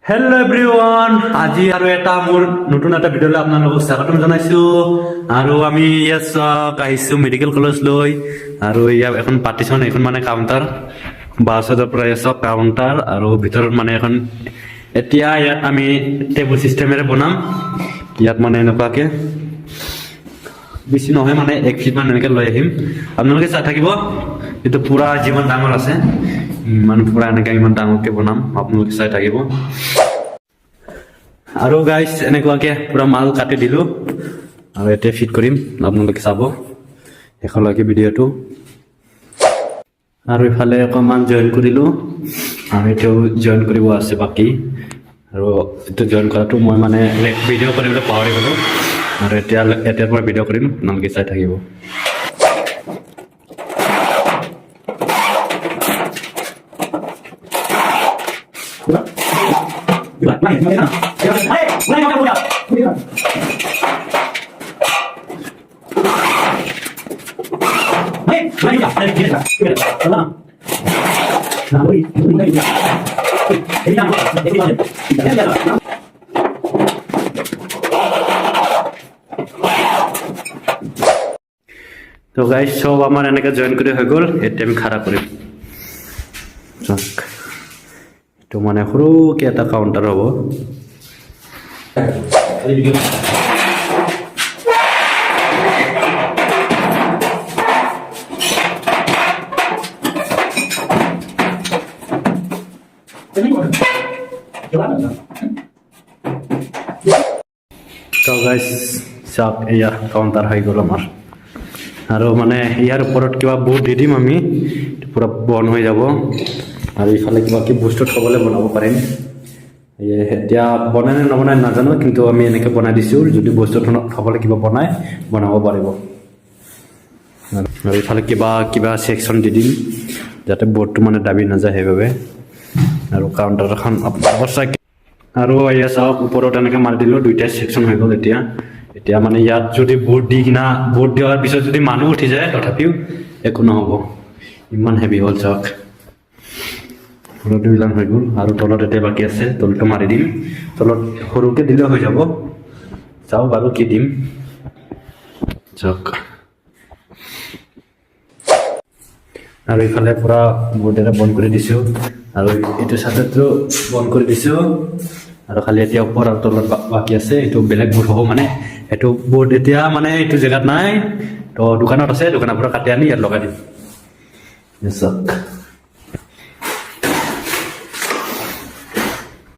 Hello' everyone, আজি আৰু এটা মোৰ নতুন এটা ভিডিঅ'লৈ আপোনালোকক স্বাগতম জনাইছো। আৰু আমি ইয়াত আহিছো মেডিকেল কলেজ লৈ। আৰু ইয়াত এখন পাৰ্টিশ্যন, এখন মানে কাউণ্টাৰ, বাছৰ পৰা চব কাউণ্টাৰ আৰু ভিতৰত মানে এখন এতিয়া ইয়াত আমি টেবুল চিষ্টেমেৰে বনাম। ইয়াত মানে এনেকুৱাকে বেছি নহয়, মানে 1 ফিট মান এনেকৈ লৈ আহিম। আপোনালোকে চাই থাকিব, এইটো পুৰা যিমান ডাঙৰ আছে ইমান পুৰা এনেকৈ ইমান ডাঙৰকৈ বনাম, আপোনালোকে চাই থাকিব। আৰু গাইজ এনেকুৱাকে পুৰা মাল কাটি দিলোঁ আৰু এতিয়া ফিট কৰিম, আপোনালোকে চাব শেষলৈকে ভিডিঅ'টো। আৰু ইফালে অকণমান জইন কৰিলোঁ আৰু এতিয়াও জইন কৰিব আছে বাকী। আৰু এইটো জইন কৰাটো মই মানে ভিডিঅ' কৰিবলৈ পাহৰি গ'লোঁ আৰু এতিয়াৰ পৰা ভিডিঅ' কৰিম, আপোনালোকে চাই থাকিব। তো গাইজ সব আমাৰ এনেকে জয়েন কৰে হয়ে গেল। এটা আমি খাড়া কৰি, তো মানে সৰুকে এটা কাউণ্টাৰ হ'ব। তো গাইজ চাওক, এয়া কাউণ্টাৰ হৈ গ'ল আমাৰ। আৰু মানে ইয়াৰ ওপৰত কিবা বহুত দি দিম আমি, পুৰা বন হৈ যাব। আৰু ইফালে কিবা কি বস্তু থ'বলৈ বনাব পাৰিম। এতিয়া বনাই নে নবনাই নাজানো, কিন্তু আমি এনেকৈ বনাই দিছোঁ। যদি বস্তু থ'বলৈ কিবা বনাব পাৰিব। আৰু ইফালে কিবা ছেকশ্যন দি দিম, যাতে বৰ্ডটো মানে দাবি নাযায় সেইবাবে। আৰু কাউণ্টাৰখন আৰু এয়া চাওক, ওপৰত এনেকৈ মাৰি দিলোঁ, 2টা ছেকশ্যন হৈ গ'ল। এতিয়া মানে ইয়াত যদি বৰ্ড দিয়াৰ পিছত যদি মানুহ উঠি যায়, তথাপিও একো নহ'ব, ইমান হেভি হ'ল। চাওক তলতো বিলাক হৈ গ'ল আৰু তলত এতিয়া বাকী আছে, তলটো মাৰি দিম। তলত সৰুকৈ দিলেও হৈ যাব। চাওক আৰু কি দিম, চাওক। আৰু ইফালে পুৰা বৰ্ডেৰে বন্ধ কৰি দিছোঁ আৰু এইটো চাইডতো বন্ধ কৰি দিছোঁ। আৰু খালি এতিয়া ওপৰ আৰু তলত বাকী আছে, এইটো বেলেগ বৰ্ড হ'ব। মানে এইটো বৰ্ড এতিয়া মানে এইটো জেগাত নাই, তো দোকানত আছে, দোকানৰ পৰা কাটি আনি ইয়াত লগাই দিম। চাওক।